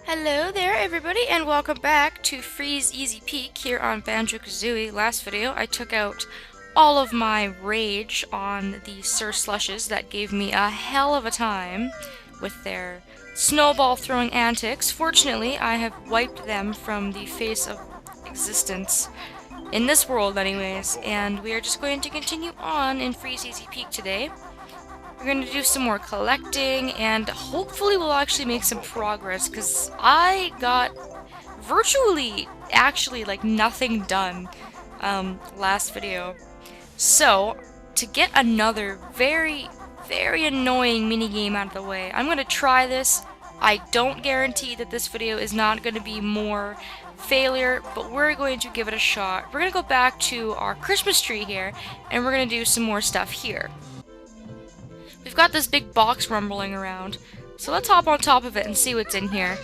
Hello there everybody and welcome back to Freeze Easy Peek here on Banjo-Kazooie. Last video I took out all of my rage on the Sir Slushes that gave me a hell of a time with their snowball throwing antics. Fortunately, I have wiped them from the face of existence, in this world anyways, and we are just going to continue on in Freeze Easy Peek today. We're going to do some more collecting, and hopefully we'll actually make some progress, because I got virtually, actually, like, nothing done last video. So, to get another very, very annoying minigame out of the way, I'm going to try this. I don't guarantee that this video is not going to be more failure, but we're going to give it a shot. We're going to go back to our Christmas tree here, and we're going to do some more stuff here. We've got this big box rumbling around, so let's hop on top of it and see what's in here.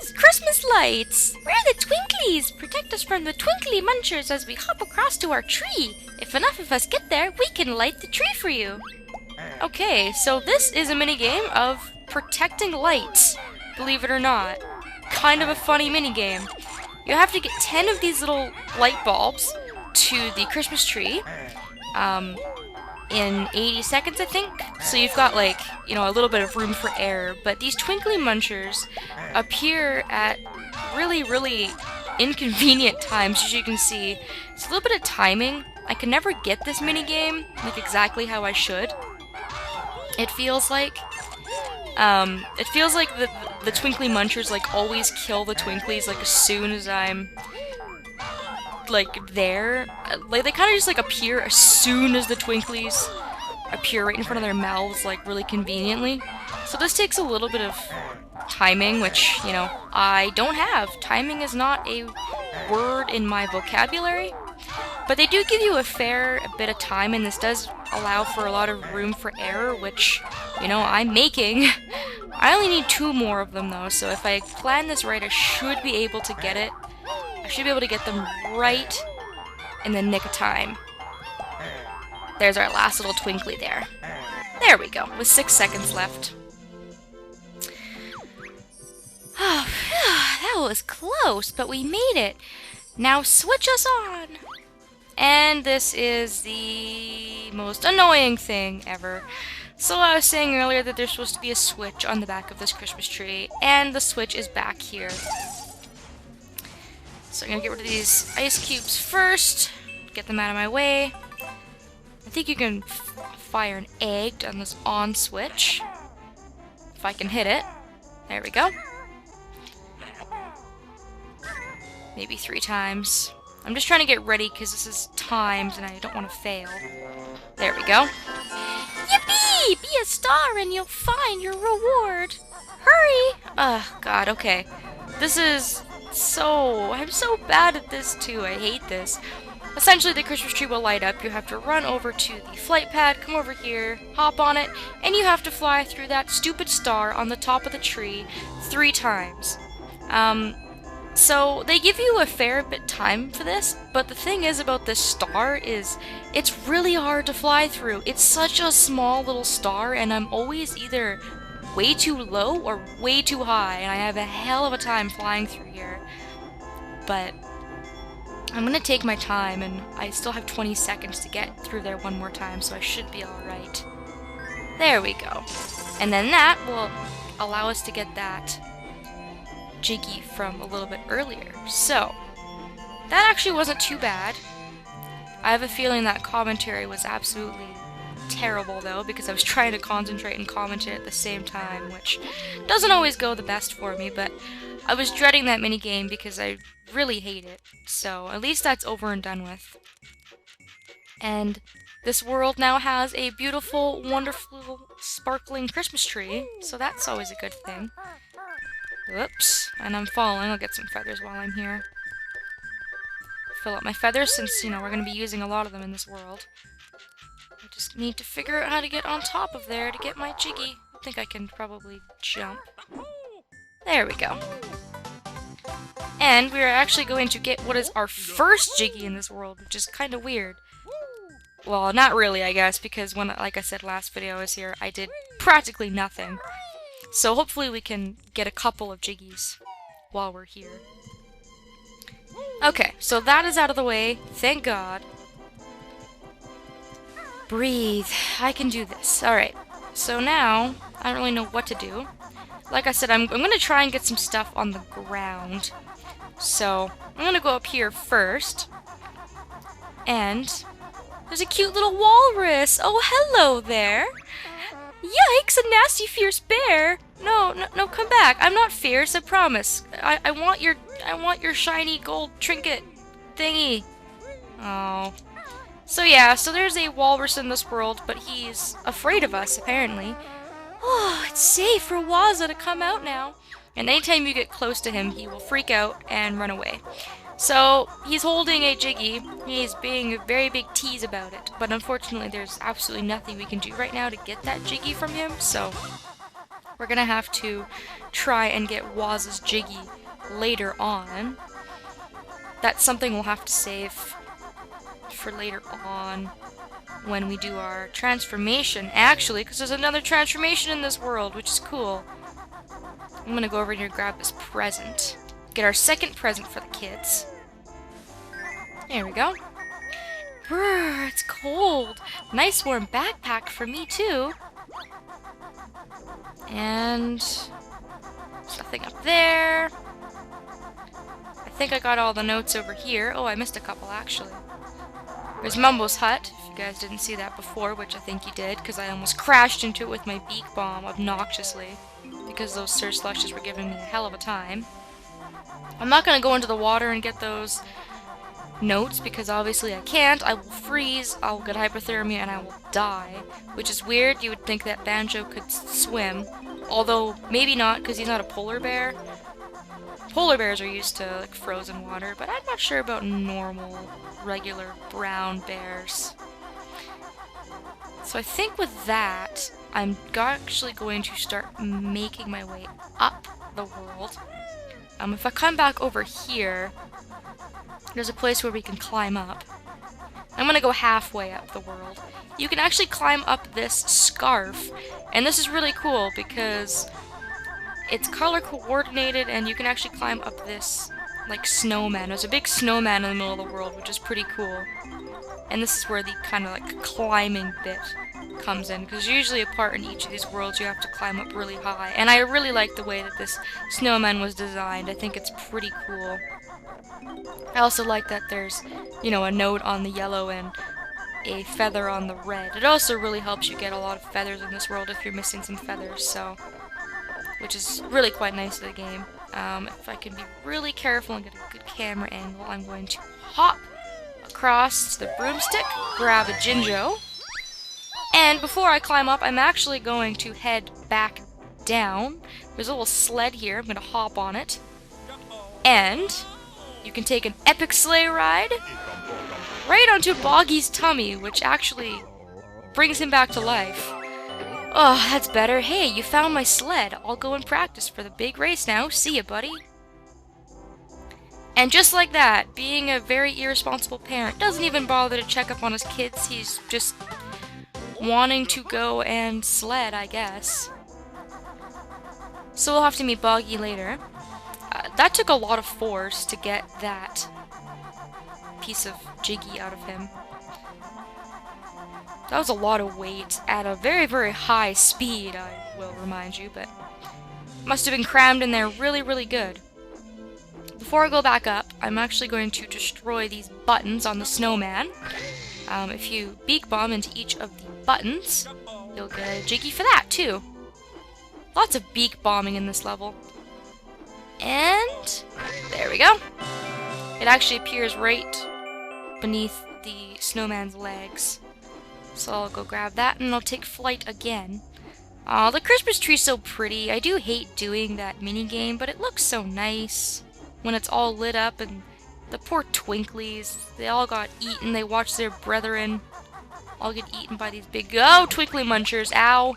It's Christmas lights! Where are the twinklies? Protect us from the twinkly munchers as we hop across to our tree. If enough of us get there, we can light the tree for you. Okay, so this is a minigame of protecting lights, believe it or not. Kind of a funny minigame. You have to get 10 of these little light bulbs to the Christmas tree. In 80 seconds, I think. So you've got, like, you know, a little bit of room for error, but these twinkly munchers appear at really, really inconvenient times, as you can see. It's a little bit of timing. I can never get this minigame, like, exactly how I should. It feels like the twinkly munchers, like, always kill the twinklies, like, as soon as I'm like there. Like, they kind of just like appear as soon as the twinklies appear right in front of their mouths, like really conveniently. So this takes a little bit of timing, which, you know, I don't have. Timing is not a word in my vocabulary, but they do give you a fair bit of time, and this does allow for a lot of room for error, which, you know, I'm making. I only need 2 more of them though, so if I plan this right, I should be able to get it. I should be able to get them right in the nick of time. There's our last little twinkly there. There we go, with 6 seconds left. Oh, that was close, but we made it. Now switch us on. And this is the most annoying thing ever. So I was saying earlier that there's supposed to be a switch on the back of this Christmas tree, and the switch is back here. So I'm gonna get rid of these ice cubes first, get them out of my way. I think you can fire an egg on this on switch, if I can hit it. There we go. Maybe 3 times. I'm just trying to get ready because this is timed and I don't want to fail. There we go. Yippee! Be a star and you'll find your reward. Hurry! Oh god, okay. This is I'm so bad at this too. I hate this. Essentially, the Christmas tree will light up. You have to run over to the flight pad, come over here, hop on it, and you have to fly through that stupid star on the top of the tree 3 times. So they give you a fair bit time for this, but the thing is about this star is it's really hard to fly through. It's such a small little star, and I'm always either way too low or way too high, and I have a hell of a time flying through here. But I'm gonna take my time, and I still have 20 seconds to get through there one more time, so I should be alright. There we go. And then that will allow us to get that Jiggy from a little bit earlier. So, that actually wasn't too bad. I have a feeling that commentary was absolutely terrible though, because I was trying to concentrate and commentate at the same time, which doesn't always go the best for me, but I was dreading that minigame because I really hate it. So at least that's over and done with. And this world now has a beautiful, wonderful, sparkling Christmas tree, so that's always a good thing. Whoops, and I'm falling. I'll get some feathers while I'm here. Fill up my feathers since, you know, we're going to be using a lot of them in this world. I just need to figure out how to get on top of there to get my Jiggy. I think I can probably jump. There we go. And we are actually going to get what is our first Jiggy in this world, which is kind of weird. Well, not really, I guess, because when, like I said last video I was here, I did practically nothing. So hopefully we can get a couple of Jiggies while we're here. Okay, so that is out of the way. Thank God. Breathe. I can do this. Alright. So now, I don't really know what to do. Like I said, I'm going to try and get some stuff on the ground. So, I'm going to go up here first. And there's a cute little walrus. Oh, hello there. Yikes, a nasty, fierce bear. No, come back. I'm not fierce, I promise. I want your shiny gold trinket thingy. Oh. So yeah, so there's a walrus in this world, but he's afraid of us, apparently. Oh, it's safe for Wazza to come out now. And anytime you get close to him, he will freak out and run away. So, he's holding a Jiggy. He's being a very big tease about it. But unfortunately, there's absolutely nothing we can do right now to get that Jiggy from him. So, we're gonna have to try and get Waz's Jiggy later on. That's something we'll have to save for later on when we do our transformation. Actually, because there's another transformation in this world, which is cool. I'm gonna go over here and grab this present. Get our second present for the kids. There we go. Brr, it's cold. Nice warm backpack for me too. And there's nothing up there. I think I got all the notes over here. Oh, I missed a couple actually. There's Mumbo's hut, if you guys didn't see that before, which I think you did, because I almost crashed into it with my beak bomb obnoxiously, because those Sir Slushes were giving me a hell of a time. I'm not going to go into the water and get those notes, because obviously I can't. I will freeze, I'll get hypothermia, and I will die, which is weird. You would think that Banjo could swim, although maybe not, because he's not a polar bear. Polar bears are used to like frozen water, but I'm not sure about normal, regular brown bears. So I think with that, I'm actually going to start making my way up the world. If I come back over here, there's a place where we can climb up. I'm gonna go halfway up the world. You can actually climb up this scarf, and this is really cool because it's color coordinated, and you can actually climb up this like snowman. There's a big snowman in the middle of the world, which is pretty cool. And this is where the kind of like climbing bit comes in, because usually a part in each of these worlds you have to climb up really high. And I really like the way that this snowman was designed. I think it's pretty cool. I also like that there's, you know, a note on the yellow and a feather on the red. It also really helps you get a lot of feathers in this world if you're missing some feathers, so, which is really quite nice to the game. If I can be really careful and get a good camera angle, I'm going to hop across the broomstick, grab a Jinjo, and before I climb up, I'm actually going to head back down. There's a little sled here. I'm going to hop on it, and you can take an epic sleigh ride right onto Boggy's tummy, which actually brings him back to life. Oh, that's better. Hey, you found my sled. I'll go and practice for the big race now. See ya, buddy. And just like that, being a very irresponsible parent doesn't even bother to check up on his kids. He's just wanting to go and sled, I guess. So we'll have to meet Boggy later. That took a lot of force to get that piece of Jiggy out of him. That was a lot of weight at a very, very high speed, I will remind you, but must have been crammed in there really, really good. Before I go back up, I'm actually going to destroy these buttons on the snowman. If you beak bomb into each of the buttons, you'll get a Jiggy for that, too. Lots of beak bombing in this level. And there we go. It actually appears right beneath the snowman's legs. So I'll go grab that and I'll take flight again. Aw, the Christmas tree's so pretty. I do hate doing that minigame, but it looks so nice when it's all lit up, and the poor Twinklies, they all got eaten. They watched their brethren all get eaten by these big... Oh, Twinkly Munchers. Ow.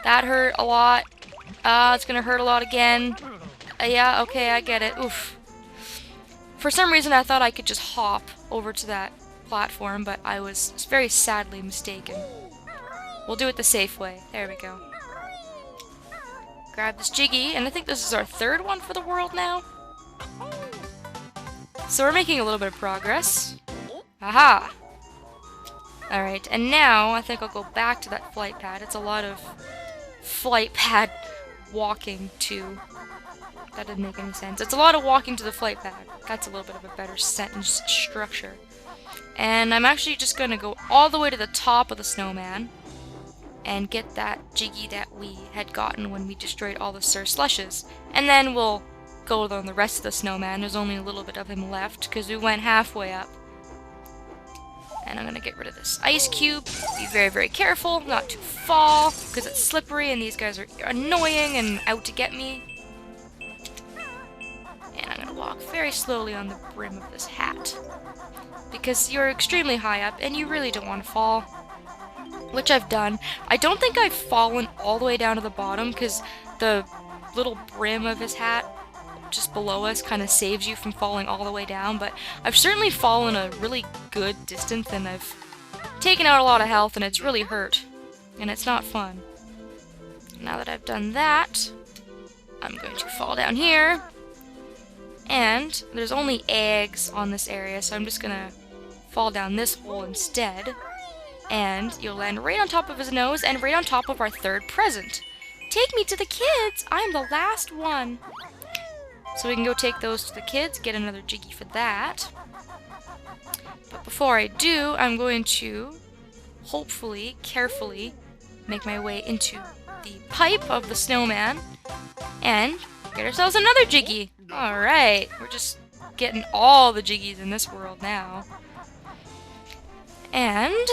That hurt a lot. It's gonna hurt a lot again. Yeah, okay, I get it. Oof. For some reason, I thought I could just hop over to that platform, but I was very sadly mistaken. We'll do it the safe way. There we go. grab this Jiggy, and I think this is our third one for the world now. So we're making a little bit of progress. Aha! Alright, and now I think I'll go back to that flight pad. It's a lot of flight pad walking to... That didn't make any sense. It's a lot of walking to the flight pad. That's a little bit of a better sentence structure. And I'm actually just going to go all the way to the top of the snowman and get that Jiggy that we had gotten when we destroyed all the Sir Slushes. And then we'll go on the rest of the snowman. There's only a little bit of him left because we went halfway up. And I'm going to get rid of this ice cube. Be very, very careful not to fall because it's slippery and these guys are annoying and out to get me. And I'm going to walk very slowly on the brim of this hat because you're extremely high up and you really don't want to fall, which I've done. I don't think I've fallen all the way down to the bottom because the little brim of his hat just below us kind of saves you from falling all the way down, but I've certainly fallen a really good distance and I've taken out a lot of health and it's really hurt and it's not fun. Now that I've done that, I'm going to fall down here, and there's only eggs on this area, so I'm just gonna fall down this hole instead, and you'll land right on top of his nose and right on top of our third present. Take me to the kids! I'm the last one! So we can go take those to the kids, get another Jiggy for that. But before I do, I'm going to, hopefully, carefully, make my way into the pipe of the snowman, and get ourselves another Jiggy! Alright, we're just getting all the Jiggies in this world now. And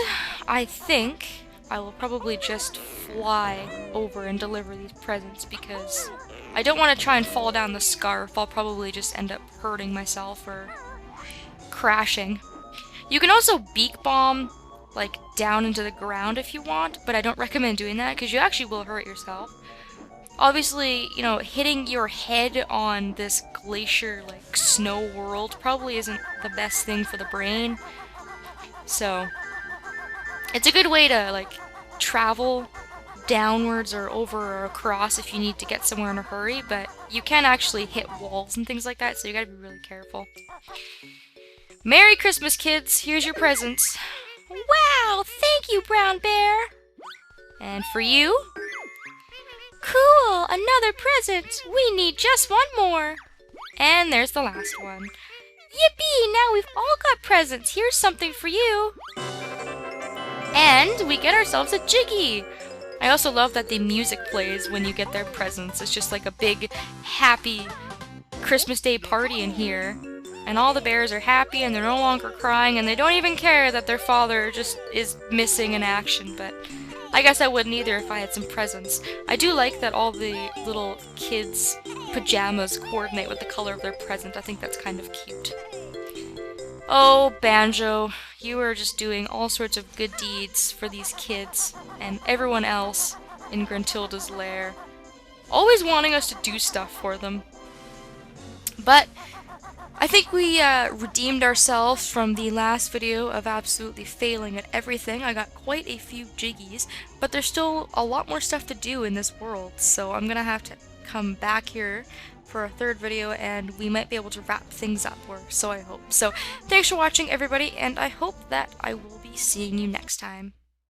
I think I will probably just fly over and deliver these presents because I don't want to try and fall down the scarf. I'll probably just end up hurting myself or crashing. You can also beak bomb like down into the ground if you want, but I don't recommend doing that because you actually will hurt yourself. Obviously, you know, hitting your head on this glacier like snow world probably isn't the best thing for the brain. So it's a good way to like travel downwards or over or across if you need to get somewhere in a hurry, but you can actually hit walls and things like that, so you gotta be really careful. Merry Christmas, kids! Here's your presents. Wow! Thank you, Brown Bear! And for you? Cool! Another present! We need just one more! And there's the last one. Yippee! Now we've all got presents! Here's something for you! And we get ourselves a Jiggy! I also love that the music plays when you get their presents. It's just like a big, happy Christmas Day party in here. And all the bears are happy and they're no longer crying and they don't even care that their father just is missing in action, but I guess I wouldn't either if I had some presents. I do like that all the little kids' pajamas coordinate with the color of their present. I think that's kind of cute. Oh, Banjo, you are just doing all sorts of good deeds for these kids and everyone else in Gruntilda's lair. Always wanting us to do stuff for them. But I think we redeemed ourselves from the last video of absolutely failing at everything. I got quite a few Jiggies, but there's still a lot more stuff to do in this world, so I'm gonna have to come back here for a third video and we might be able to wrap things up, or so I hope. So thanks for watching, everybody, and I hope that I will be seeing you next time.